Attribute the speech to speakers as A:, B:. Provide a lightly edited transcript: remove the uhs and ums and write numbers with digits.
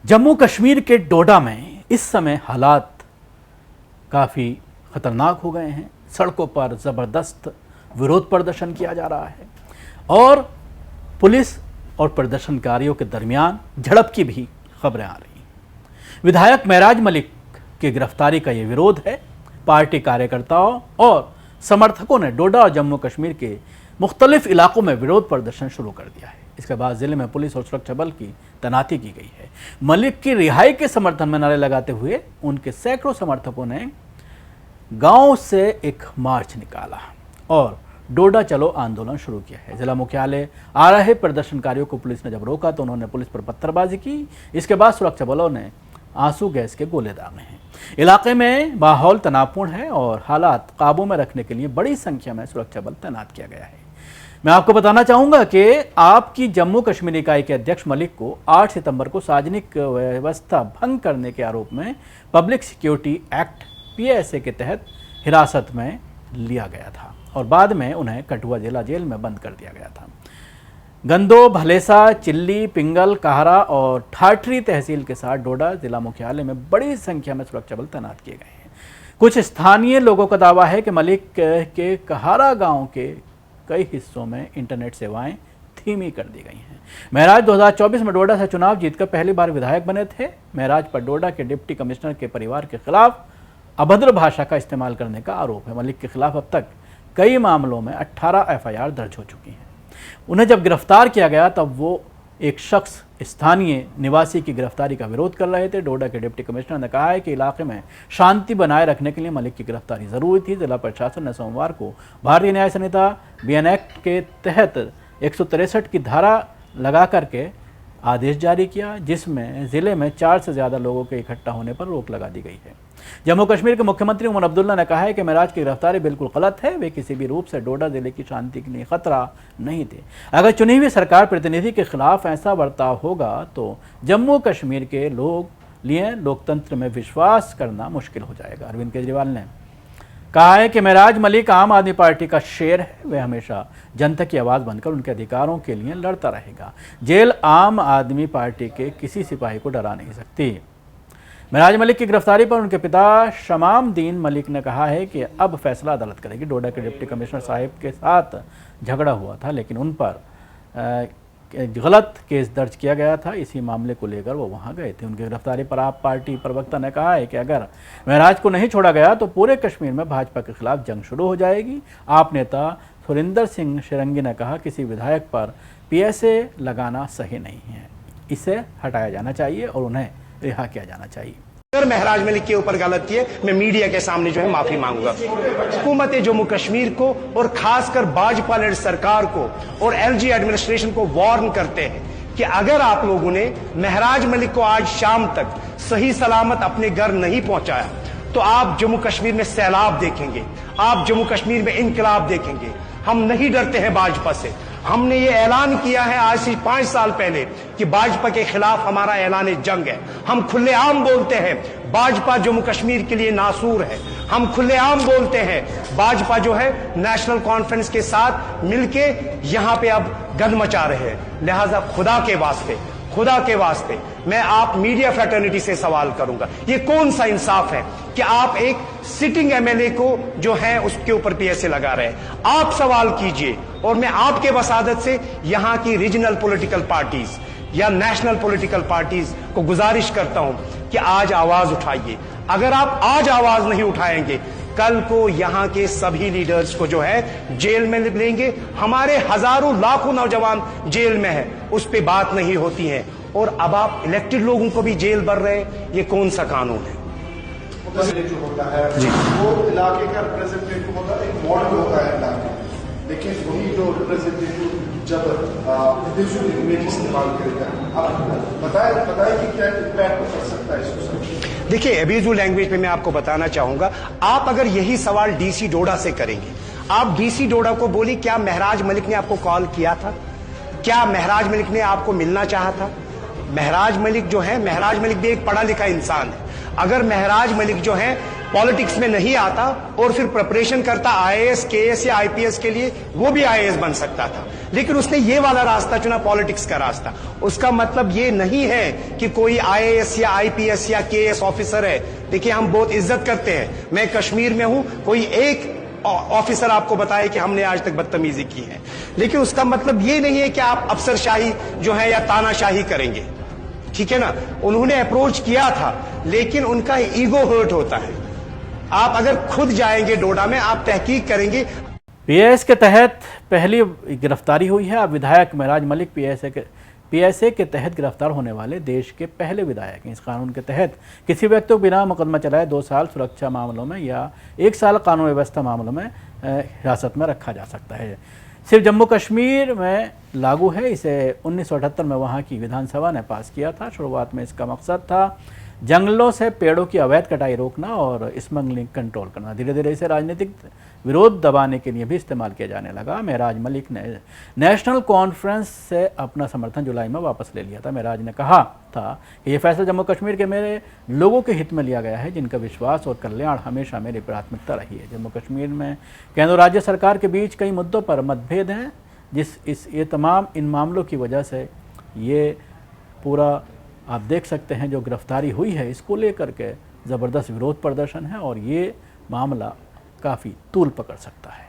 A: जम्मू कश्मीर के डोडा में इस समय हालात काफ़ी खतरनाक हो गए हैं। सड़कों पर ज़बरदस्त विरोध प्रदर्शन किया जा रहा है और पुलिस और प्रदर्शनकारियों के दरमियान झड़प की भी खबरें आ रही हैं। विधायक महराज मलिक की गिरफ्तारी का ये विरोध है। पार्टी कार्यकर्ताओं और समर्थकों ने डोडा और जम्मू कश्मीर के मुख्तलिफ इलाकों में विरोध प्रदर्शन शुरू कर दिया है। इसके बाद जिले में पुलिस और सुरक्षा बल की तैनाती की गई है। मलिक की रिहाई के समर्थन में नारे लगाते हुए उनके सैकड़ों समर्थकों ने गांव से एक मार्च निकाला और डोडा चलो आंदोलन शुरू किया है। जिला मुख्यालय आ रहे प्रदर्शनकारियों को पुलिस ने जब रोका तो उन्होंने पुलिस पर पत्थरबाजी की। इसके बाद सुरक्षा बलों ने आंसू गैस के गोले दागे हैं। इलाके में माहौल तनावपूर्ण है और हालात काबू में रखने के लिए बड़ी संख्या में सुरक्षा बल तैनात किया गया है। मैं आपको बताना चाहूंगा कि आपकी जम्मू कश्मीर इकाई के अध्यक्ष मलिक को 8 सितंबर को सार्वजनिक व्यवस्था भंग करने के आरोप में पब्लिक सिक्योरिटी एक्ट PSA के तहत हिरासत में लिया गया था और बाद में उन्हें कठुआ जिला जेल में बंद कर दिया गया था। गंदो, भलेसा, चिल्ली, पिंगल, काहरा और ठाठरी तहसील के साथ डोडा जिला मुख्यालय में बड़ी संख्या में सुरक्षा बल तैनात किए गए हैं। कुछ स्थानीय लोगों का दावा है कि मलिक के काहरा गांव के कई हिस्सों में इंटरनेट सेवाएं धीमी कर दी गई हैं। महराज 2024 में डोडा से चुनाव जीतकर पहली बार विधायक बने थे। महराज पर डोडा के डिप्टी कमिश्नर के परिवार के खिलाफ अभद्र भाषा का इस्तेमाल करने का आरोप है। मलिक के खिलाफ अब तक कई मामलों में 18 FIR दर्ज हो चुकी हैं। उन्हें जब गिरफ्तार किया गया तब वो एक शख्स स्थानीय निवासी की गिरफ्तारी का विरोध कर रहे थे। डोडा के डिप्टी कमिश्नर ने कहा है कि इलाके में शांति बनाए रखने के लिए मलिक की गिरफ्तारी जरूरी थी। जिला प्रशासन ने सोमवार को भारतीय न्याय संहिता BN एक्ट के तहत 163 की धारा लगा करके आदेश जारी किया, जिसमें जिले में 4 से ज्यादा लोगों के इकट्ठा होने पर रोक लगा दी गई है। जम्मू कश्मीर के मुख्यमंत्री उमर अब्दुल्ला ने कहा है कि महराज की गिरफ्तारी बिल्कुल गलत है। वे किसी भी रूप से डोडा जिले की शांति के लिए खतरा नहीं थे। अगर चुनी हुई सरकार प्रतिनिधि के खिलाफ ऐसा बर्ताव होगा तो जम्मू कश्मीर के लिए लोकतंत्र में विश्वास करना मुश्किल हो जाएगा। अरविंद केजरीवाल ने कहा है कि महराज मलिक आम आदमी पार्टी का शेर है। वह हमेशा जनता की आवाज़ बनकर उनके अधिकारों के लिए लड़ता रहेगा। जेल आम आदमी पार्टी के किसी सिपाही को डरा नहीं सकती। महराज मलिक की गिरफ्तारी पर उनके पिता शमामदीन मलिक ने कहा है कि अब फैसला अदालत करेगी। डोडा के डिप्टी कमिश्नर साहिब के साथ झगड़ा हुआ था, लेकिन उन पर गलत केस दर्ज किया गया था। इसी मामले को लेकर वो वहां गए थे। उनकी गिरफ्तारी पर आप पार्टी प्रवक्ता ने कहा है कि अगर महराज को नहीं छोड़ा गया तो पूरे कश्मीर में भाजपा के खिलाफ जंग शुरू हो जाएगी। आप नेता सुरिंदर सिंह शिरंगी ने कहा किसी विधायक पर PSA लगाना सही नहीं है, इसे हटाया जाना चाहिए और उन्हें रिहा किया जाना चाहिए।
B: अगर महराज मलिक के ऊपर गलत किए मैं मीडिया के सामने जो है माफी मांगूंगा। हुकूमत जम्मू कश्मीर को और खासकर भाजपा लेड सरकार को और LG एडमिनिस्ट्रेशन को वार्न करते हैं कि अगर आप लोगों ने महराज मलिक को आज शाम तक सही सलामत अपने घर नहीं पहुंचाया तो आप जम्मू कश्मीर में सैलाब देखेंगे, आप जम्मू कश्मीर में इनकलाब देखेंगे। हम नहीं डरते हैं भाजपा से। हमने ये ऐलान किया है आज से 5 साल पहले कि भाजपा के खिलाफ हमारा ऐलान जंग है। हम खुलेआम बोलते हैं भाजपा जम्मू कश्मीर के लिए नासूर है। हम खुलेआम बोलते हैं भाजपा जो है नेशनल कॉन्फ्रेंस के साथ मिलके यहां पे अब गंद मचा रहे हैं। लिहाजा खुदा के वास्ते मैं आप मीडिया फ्रेटर्निटी से सवाल करूंगा, ये कौन सा इंसाफ है कि आप एक सिटिंग MLA को जो है उसके ऊपर PSA लगा रहे हैं। आप सवाल कीजिए और मैं आपके वसादत से यहां की रीजनल पॉलिटिकल पार्टीज या नेशनल पॉलिटिकल पार्टीज को गुजारिश करता हूं कि आज आवाज उठाइए। अगर आप आज आवाज नहीं उठाएंगे कल को यहां के सभी लीडर्स को जो है जेल में लेंगे। हमारे हजारों लाखों नौजवान जेल में है, उस पर बात नहीं होती है और अब आप इलेक्टेड लोगों को भी जेल भर रहे हैं। ये कौन सा कानून है?
C: जो होता है जी, वो इलाके का रिप्रेजेंटेटिव होता है, एक मॉडल होता है इलाके, लेकिन वही जो रिप्रेजेंटेटिव जब इंडिविजुअल इमेज इस्तेमाल करेगा, आप बताएं कि क्या इम्पैक्ट कर सकता है इसको।
B: देखिए, एब्यूजिव लैंग्वेज पे मैं आपको बताना चाहूंगा, आप अगर यही सवाल DC डोडा से करेंगे, आप DC डोडा को बोली क्या महराज मलिक ने आपको कॉल किया था? क्या महराज मलिक ने आपको मिलना चाहा था? महराज मलिक जो है, महराज मलिक भी एक पढ़ा लिखा इंसान है। अगर महराज मलिक जो है पॉलिटिक्स में नहीं आता और फिर प्रिपरेशन करता IAS, KS या IPS के लिए, वो भी IAS बन सकता था। लेकिन उसने ये वाला रास्ता चुना, पॉलिटिक्स का रास्ता। उसका मतलब ये नहीं है कि कोई आईएएस या आईपीएस या केएस ऑफिसर है। देखिए, हम बहुत इज्जत करते हैं, मैं कश्मीर में हूं, कोई एक ऑफिसर आपको बताए कि हमने आज तक बदतमीजी की है, लेकिन उसका मतलब ये नहीं है कि आप अफसरशाही जो है या तानाशाही करेंगे, ठीक है ना। उन्होंने अप्रोच किया था, लेकिन उनका ईगो हर्ट होता है। आप अगर खुद जाएंगे डोडा में, आप तहकीक करेंगे।
A: पीएस के तहत पहली गिरफ्तारी हुई है। अब विधायक महराज मलिक पीएसए के तहत गिरफ्तार होने वाले देश के पहले विधायक हैं। इस कानून के तहत किसी व्यक्ति को बिना मुकदमा चलाए 2 साल सुरक्षा मामलों में या 1 साल कानून व्यवस्था मामलों में हिरासत में रखा जा सकता है। सिर्फ जम्मू कश्मीर में लागू है। इसे 1978 में वहाँ की विधानसभा ने पास किया था। शुरुआत में इसका मकसद था जंगलों से पेड़ों की अवैध कटाई रोकना और स्मगलिंग कंट्रोल करना। धीरे धीरे इसे राजनीतिक विरोध दबाने के लिए भी इस्तेमाल किया जाने लगा। महराज मलिक ने नेशनल कॉन्फ्रेंस से अपना समर्थन जुलाई में वापस ले लिया था। महराज ने कहा था कि यह फैसला जम्मू कश्मीर के मेरे लोगों के हित में लिया गया है, जिनका विश्वास और कल्याण हमेशा मेरी प्राथमिकता रही है। जम्मू कश्मीर में केंद्र और राज्य सरकार के बीच कई मुद्दों पर मतभेद हैं, इन मामलों की वजह से ये पूरा आप देख सकते हैं जो गिरफ्तारी हुई है, इसको लेकर के ज़बरदस्त विरोध प्रदर्शन है और ये मामला काफ़ी तूल पकड़ सकता है।